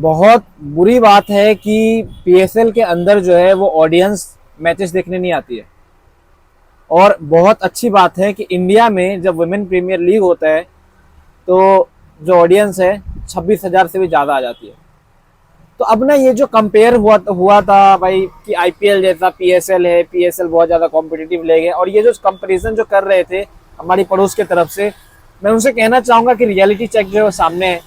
बहुत बुरी बात है कि पीएसएल के अंदर जो है वो ऑडियंस मैचेस देखने नहीं आती है। और बहुत अच्छी बात है कि इंडिया में जब वुमेन प्रीमियर लीग होता है तो जो ऑडियंस है 26,000 से भी ज़्यादा आ जाती है। तो अब ना ये जो कंपेयर हुआ था भाई कि आईपीएल जैसा पीएसएल है, पीएसएल बहुत ज़्यादा कॉम्पिटिटिव लीग है, और ये जो कंपैरिजन जो कर रहे थे हमारी पड़ोस के तरफ से, मैं उनसे कहना चाहूँगा कि रियलिटी चेक जो है वो सामने है।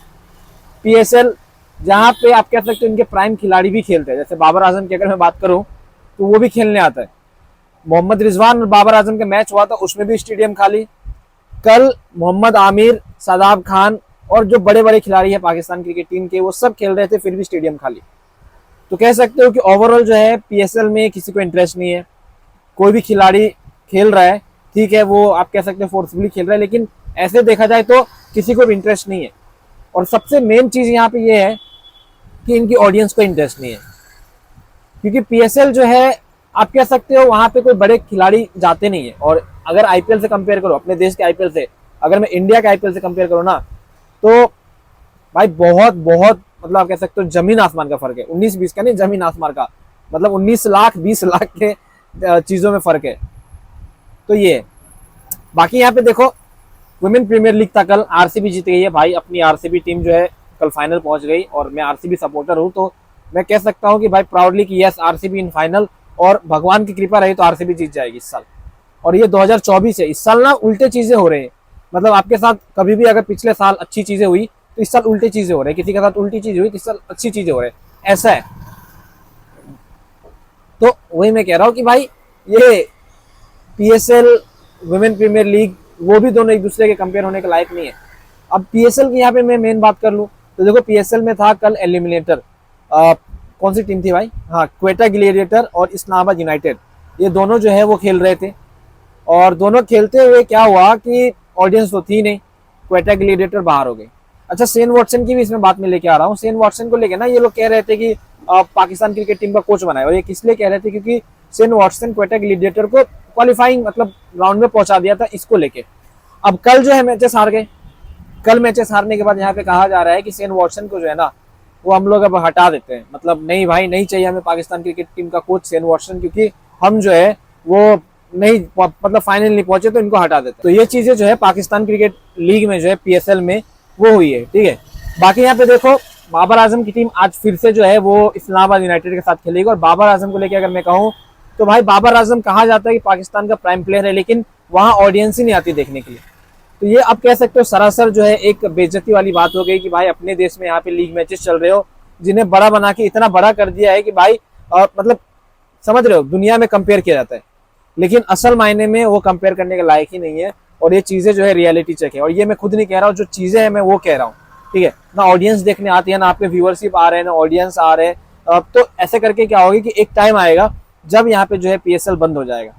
पीएसएल जहाँ पे आप कह सकते हो इनके प्राइम खिलाड़ी भी खेलते हैं, जैसे बाबर आजम की अगर मैं बात करूँ तो वो भी खेलने आता है। मोहम्मद रिजवान और बाबर आजम का मैच हुआ था, उसमें भी स्टेडियम खाली। कल मोहम्मद आमिर, शादाब खान और जो बड़े बड़े खिलाड़ी हैं पाकिस्तान क्रिकेट टीम के, वो सब खेल रहे थे, फिर भी स्टेडियम खाली। तो कह सकते हो कि ओवरऑल जो है पीएसएल में किसी को इंटरेस्ट नहीं है। कोई भी खिलाड़ी खेल रहा है, ठीक है, वो आप कह सकते हो फोर्सफुली खेल रहा है, लेकिन ऐसे देखा जाए तो किसी को भी इंटरेस्ट नहीं है। और सबसे मेन चीज यहाँ पे ये है कि इनकी ऑडियंस को इंटरेस्ट नहीं है, क्योंकि पीएसएल जो है आप कह सकते हो वहां पे कोई बड़े खिलाड़ी जाते नहीं है। और अगर आईपीएल से कंपेयर करो, अपने देश के आईपीएल से, अगर मैं इंडिया के आईपीएल से कंपेयर करूँ ना, तो भाई बहुत बहुत मतलब आप कह सकते हो जमीन आसमान का फर्क है। 19-20 का नहीं, जमीन आसमान का, मतलब 19 लाख 20 लाख के चीजों में फर्क है। तो ये बाकी यहाँ पे देखो, वुमेन प्रीमियर लीग था कल, आरसीबी जीत गई है भाई। अपनी आरसीबी टीम जो है कल फाइनल पहुंच गई, और मैं आरसीबी सपोर्टर हूं, तो मैं कह सकता हूं कि भाई प्राउडली कि यस, आरसीबी इन फाइनल, और भगवान की कृपा रही तो आरसीबी जीत जाएगी इस साल। और ये 2024 है, इस साल ना उल्टे चीजें हो रहे हैं। मतलब आपके साथ कभी भी अगर पिछले साल अच्छी चीजें हुई तो इस साल उल्टी चीजें हो रही है, किसी के साथ उल्टी चीज हुई तो इस साल अच्छी चीजें हो रही है, ऐसा है। तो वही मैं कह रहा हूँ कि भाई ये पीएसएल, वुमेन प्रीमियर लीग, वो भी दोनों एक दूसरे के कंपेयर होने के लायक नहीं है। अब पीएसएल की यहाँ पे मैं मेन बात कर लूँ तो देखो, पीएसएल में था कल एलिमिनेटर, कौन सी टीम थी भाई, हाँ, क्वेटा ग्लेडिएटर और इस्लामाबाद यूनाइटेड, ये दोनों जो है वो खेल रहे थे। और दोनों खेलते हुए क्या हुआ कि ऑडियंस तो थी नहीं, क्वेटा ग्लेडिएटर बाहर हो गई। अच्छा, शेन वॉटसन की भी इसमें बात में लेके आ रहा हूँ। शेन वॉटसन को लेके ना ये लोग कह रहे थे कि पाकिस्तान क्रिकेट टीम का कोच बनाए, और ये किस लिए कह रहे थे, क्योंकि शेन वॉटसन क्वेटा ग्लेडिएटर को क्वालिफाइंग मतलब राउंड में पहुंचा दिया था, इसको लेके। अब कल जो है मैचेस हार गए। कल मैचेस हारने के बाद यहाँ पे कहा जा रहा है कि शेन वॉटसन को जो है ना वो हम लोग अब हटा देते हैं। मतलब नहीं भाई, नहीं चाहिए हमें पाकिस्तान क्रिकेट टीम का कोच शेन वॉटसन, क्योंकि हम जो है वो नहीं मतलब फाइनल नहीं पहुंचे, तो इनको हटा देते। तो ये चीजें जो है पाकिस्तान क्रिकेट लीग में जो है पीएसएल में वो हुई है, ठीक है। बाकी यहाँ पे देखो, बाबर आजम की टीम आज फिर से जो है वो इस्लामाबाद यूनाइटेड के साथ खेलेगी। और बाबर आजम को लेकर अगर मैं कहूँ तो भाई बाबर आजम कहा जाता है कि पाकिस्तान का प्राइम प्लेयर है, लेकिन वहां ऑडियंस ही नहीं आती देखने के लिए। तो ये आप कह सकते हो सरासर जो है एक बेइज्जती वाली बात हो गई कि भाई अपने देश में यहाँ पे लीग मैचेस चल रहे हो, जिन्हें बड़ा बना के इतना बड़ा कर दिया है कि भाई मतलब समझ रहे हो, दुनिया में कंपेयर किया जाता है, लेकिन असल मायने में वो कंपेयर करने के लायक ही नहीं है। और ये चीजें जो है रियलिटी चेक है, और ये मैं खुद नहीं कह रहा हूँ, जो चीजें हैं मैं वो कह रहा हूँ, ठीक है ना। ऑडियंस देखने आती है ना, आपके व्यूअरशिप आ रहे हैं ना, ऑडियंस आ रहे हैं, तो ऐसे करके क्या होगा कि एक टाइम आएगा जब यहाँ पे जो है पीएसएल बंद हो जाएगा।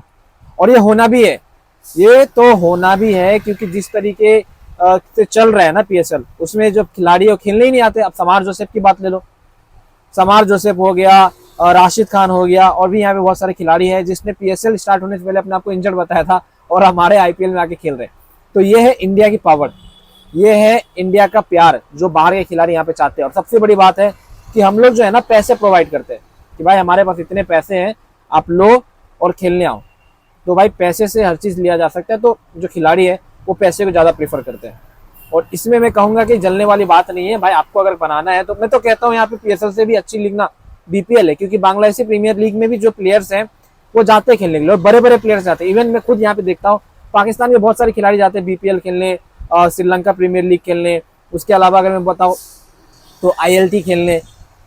और ये होना भी है, ये तो होना भी है, क्योंकि जिस तरीके से चल रहा है ना पीएसएल, उसमें जो खिलाड़ी है खेलने ही नहीं आते। अब समार जोसेफ की बात ले लो, समार जोसेफ हो गया, राशिद खान हो गया, और भी यहाँ पे बहुत सारे खिलाड़ी हैं जिसने पीएसएल स्टार्ट होने से पहले अपने आप को इंजर्ड बताया था और हमारे आईपीएल में आके खेल रहे हैं। तो ये है इंडिया की पावर, ये है इंडिया का प्यार, जो बाहर के खिलाड़ी यहाँ पे चाहते हैं। और सबसे बड़ी बात है कि हम लोग जो है ना पैसे प्रोवाइड करते हैं कि भाई हमारे पास इतने पैसे हैं, आप लो और खेलने आओ। तो भाई पैसे से हर चीज लिया जा सकता है, तो जो खिलाड़ी है वो पैसे को ज्यादा प्रीफर करते हैं। और इसमें मैं कहूंगा कि जलने वाली बात नहीं है भाई। आपको अगर बनाना है तो मैं तो कहता हूँ यहाँ पे पीएसएल से भी अच्छी लीग ना बीपीएल है, क्योंकि बांग्लादेशी प्रीमियर लीग में भी जो प्लेयर्स हैं वो जाते हैं खेलने के लिए, और बड़े बड़े प्लेयर्स जाते हैं। इवन मैं खुद यहाँ पे देखता हूँ पाकिस्तान के बहुत सारे खिलाड़ी जाते हैं बीपीएल खेलने, श्रीलंका प्रीमियर लीग खेलने, उसके अलावा अगर मैं बताऊँ तो आईएलटी खेलने।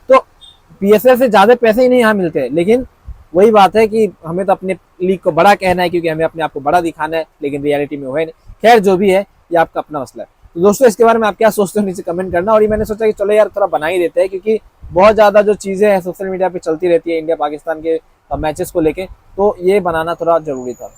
तो पीएसएल से ज्यादा पैसे ही नहीं यहाँ मिलते हैं, लेकिन वही बात है कि हमें तो अपने लीग को बड़ा कहना है, क्योंकि हमें अपने आप को बड़ा दिखाना है, लेकिन रियलिटी में वो है नहीं। खैर जो भी है, ये आपका अपना मसला है। तो दोस्तों इसके बारे में आप क्या सोचते हो नीचे कमेंट करना। और ये मैंने सोचा कि चलो यार थोड़ा बना ही देते हैं, क्योंकि बहुत ज्यादा जो चीजें हैं सोशल मीडिया पे चलती रहती है इंडिया पाकिस्तान के मैचेस को लेके, तो ये बनाना थोड़ा जरूरी था।